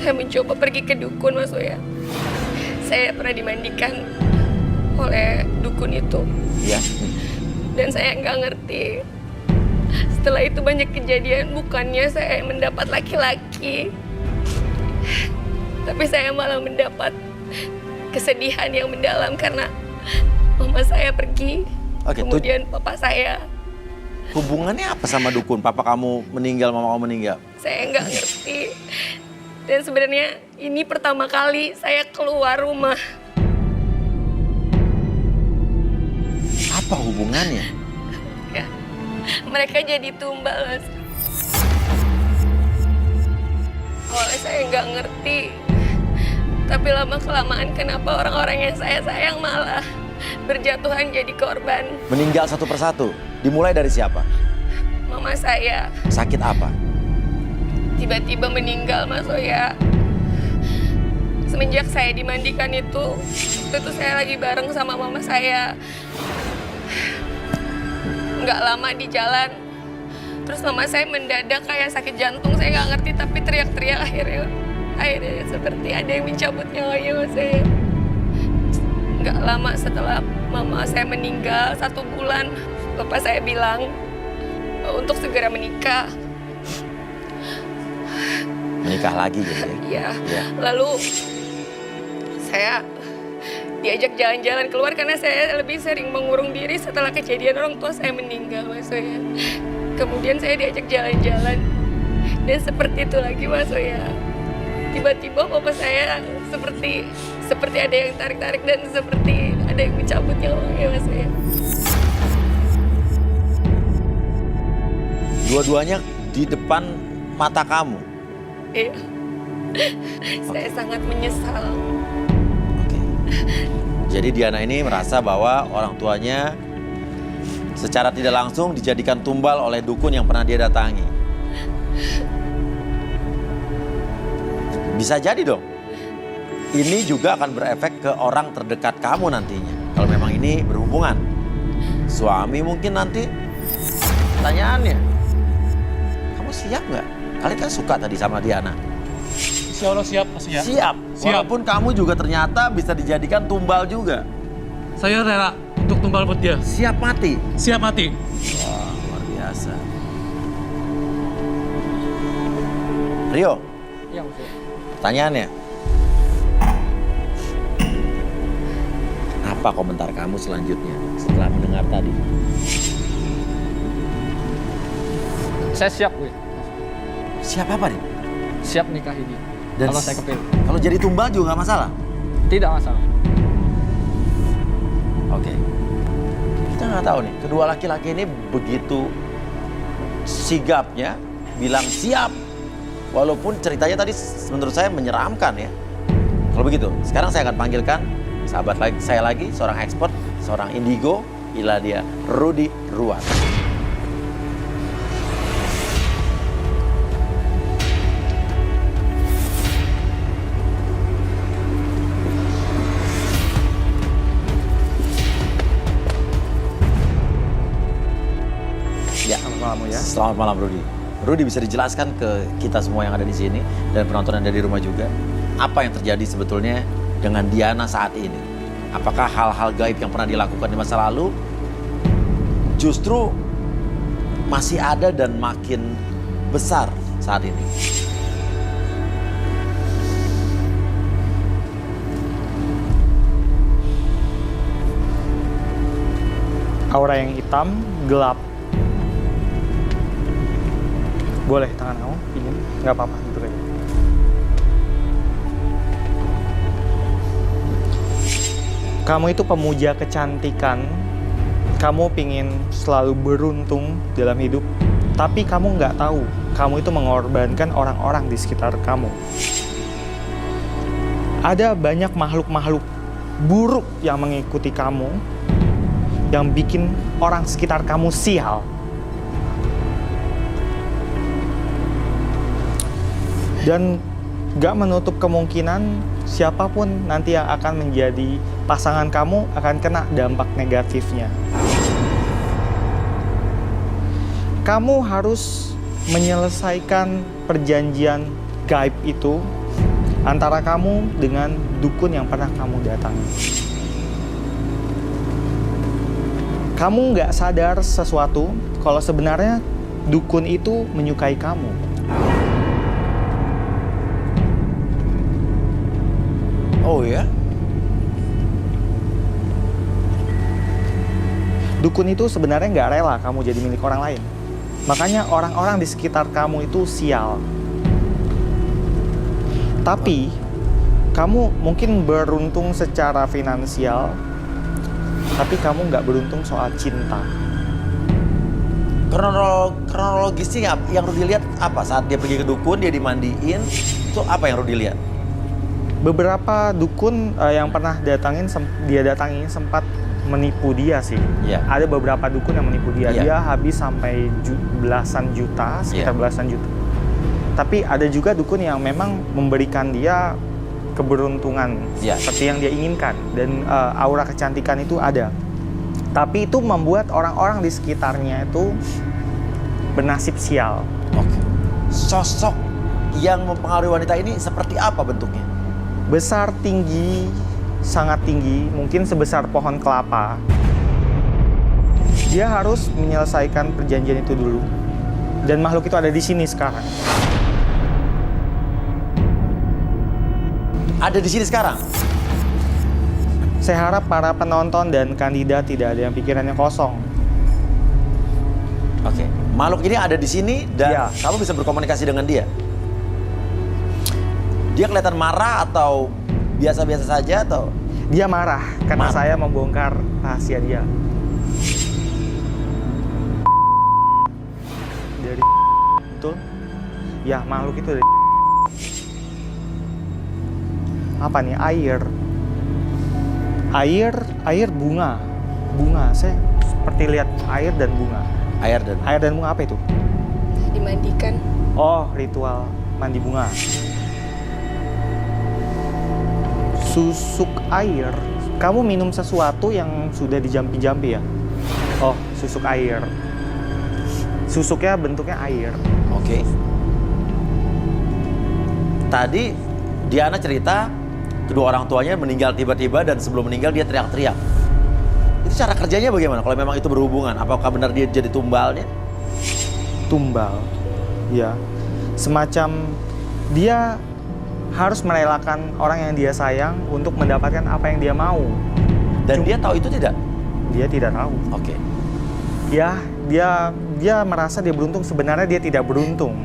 mencoba pergi ke dukun, Mas Oya. Saya pernah dimandikan oleh dukun itu. Iya. Dan saya nggak ngerti. Setelah itu banyak kejadian, bukannya saya mendapat laki-laki, tapi saya malah mendapat kesedihan yang mendalam karena mama saya pergi. Oke, kemudian papa saya. Hubungannya apa sama dukun? Papa kamu meninggal, mama kamu meninggal? Saya nggak ngerti. Dan sebenarnya ini pertama kali saya keluar rumah. Apa hubungannya? Ya, mereka jadi tumbal, Mas. Awalnya saya nggak ngerti. Tapi lama-kelamaan kenapa orang-orang yang saya sayang malah berjatuhan jadi korban. Meninggal satu persatu? Dimulai dari siapa? Mama saya Sakit apa? tiba-tiba meninggal, Mas Oya. Semenjak saya dimandikan itu saya lagi bareng sama mama saya. Nggak lama di jalan, terus mama saya mendadak kayak sakit jantung. Saya nggak ngerti, tapi teriak-teriak akhirnya seperti ada yang mencabut nyawanya, Mas Oya. Nggak lama setelah mama saya meninggal, 1 bulan, bapak saya bilang untuk segera menikah. Menikah lagi gitu ya? Iya. Iya. Lalu saya diajak jalan-jalan keluar karena saya lebih sering mengurung diri setelah kejadian orang tua saya meninggal, Mas Oya. Kemudian saya diajak jalan-jalan dan seperti itu lagi, Mas Oya. Tiba-tiba bapak saya seperti ada yang tarik-tarik dan seperti ada yang mencabut nyawanya, Mas Oya. Dua-duanya di depan mata kamu? Iya. Saya sangat menyesal. Oke. Jadi Diana ini merasa bahwa orang tuanya secara tidak langsung dijadikan tumbal oleh dukun yang pernah dia datangi. Bisa jadi dong. Ini juga akan berefek ke orang terdekat kamu nantinya. Kalau memang ini berhubungan. Suami mungkin nanti. Pertanyaannya, kamu siap nggak? Kalian kan suka tadi sama Diana. Insya Allah siap, Mas ya. Siap. Siap. Walaupun kamu juga ternyata bisa dijadikan tumbal juga. Saya rela untuk tumbal buat dia. Siap mati. Siap mati. Wah, luar biasa. Rio, Iya, Mas ya. pertanyaannya. Apa komentar kamu selanjutnya setelah mendengar tadi? Saya siap, gue. Siap apa nih? Siap nikahi dia. Dan Kalau saya kepilih. Kalau jadi tumbal juga nggak masalah? Tidak masalah. Oke. Kita nggak tahu nih, kedua laki-laki ini begitu sigapnya bilang siap. Walaupun ceritanya tadi menurut saya menyeramkan ya. Kalau begitu, sekarang saya akan panggilkan sahabat saya lagi, seorang expert, seorang indigo, ila dia Rudy Ruan. Selamat malam Rudy. Rudy, bisa dijelaskan ke kita semua yang ada di sini dan penonton yang ada di rumah juga, apa yang terjadi sebetulnya dengan Diana saat ini? Apakah hal-hal gaib yang pernah dilakukan di masa lalu justru masih ada dan makin besar saat ini? Aura yang hitam, gelap. Boleh tangan kamu, pingin? Nggak apa-apa, gitu aja. Kamu itu pemuja kecantikan. Kamu pingin selalu beruntung dalam hidup. Tapi kamu nggak tahu, kamu itu mengorbankan orang-orang di sekitar kamu. Ada banyak makhluk-makhluk buruk yang mengikuti kamu, yang bikin orang sekitar kamu sial. Dan gak menutup kemungkinan siapapun nanti yang akan menjadi pasangan kamu akan kena dampak negatifnya. Kamu harus menyelesaikan perjanjian gaib itu antara kamu dengan dukun yang pernah kamu datangi. Kamu nggak sadar sesuatu kalau sebenarnya dukun itu menyukai kamu. Oh ya? Dukun itu sebenarnya nggak rela kamu jadi milik orang lain. Makanya orang-orang di sekitar kamu itu sial. Tapi kamu mungkin beruntung secara finansial, tapi kamu nggak beruntung soal cinta. Kronologisnya yang Rudy lihat apa? Saat dia pergi ke dukun, dia dimandiin, itu apa yang Rudy lihat? Beberapa dukun yang pernah dia datangin sempat menipu dia sih. Iya. Ada beberapa dukun yang menipu dia. Iya. Dia habis sampai belasan juta, sekitar Iya. belasan juta. Tapi ada juga dukun yang memang memberikan dia keberuntungan Iya. seperti yang dia inginkan, dan aura kecantikan itu ada. Tapi itu membuat orang-orang di sekitarnya itu bernasib sial. Oke. Sosok yang mempengaruhi wanita ini seperti apa bentuknya? Besar, tinggi, sangat tinggi, mungkin sebesar pohon kelapa. Dia harus menyelesaikan perjanjian itu dulu. Dan makhluk itu ada di sini sekarang. Ada di sini sekarang? Saya harap para penonton dan kandidat tidak ada yang pikirannya kosong. Oke. Makhluk ini ada di sini dan Iya. kamu bisa berkomunikasi dengan dia? Dia kelihatan marah atau biasa-biasa saja atau? Dia marah karena Marah. saya membongkar rahasia dia. Dari betul? Ya, makhluk itu dari apa nih? Air bunga. Bunga. Saya seperti lihat air dan bunga. Air dan Air dan bunga apa itu? Dimandikan. Oh, ritual mandi bunga. Susuk air. Kamu minum sesuatu yang sudah dijampi-jampi ya? Oh, susuk air. Susuknya bentuknya air. Oke. Tadi Diana cerita kedua orang tuanya meninggal tiba-tiba dan sebelum meninggal dia teriak-teriak. Itu cara kerjanya bagaimana kalau memang itu berhubungan? Apakah benar dia jadi tumbalnya? Tumbal. Ya. Semacam dia harus merelakan orang yang dia sayang untuk mendapatkan apa yang dia mau. Dan dia tahu itu tidak? Dia tidak tahu. Oke. Ya, dia merasa dia beruntung, sebenarnya dia tidak beruntung.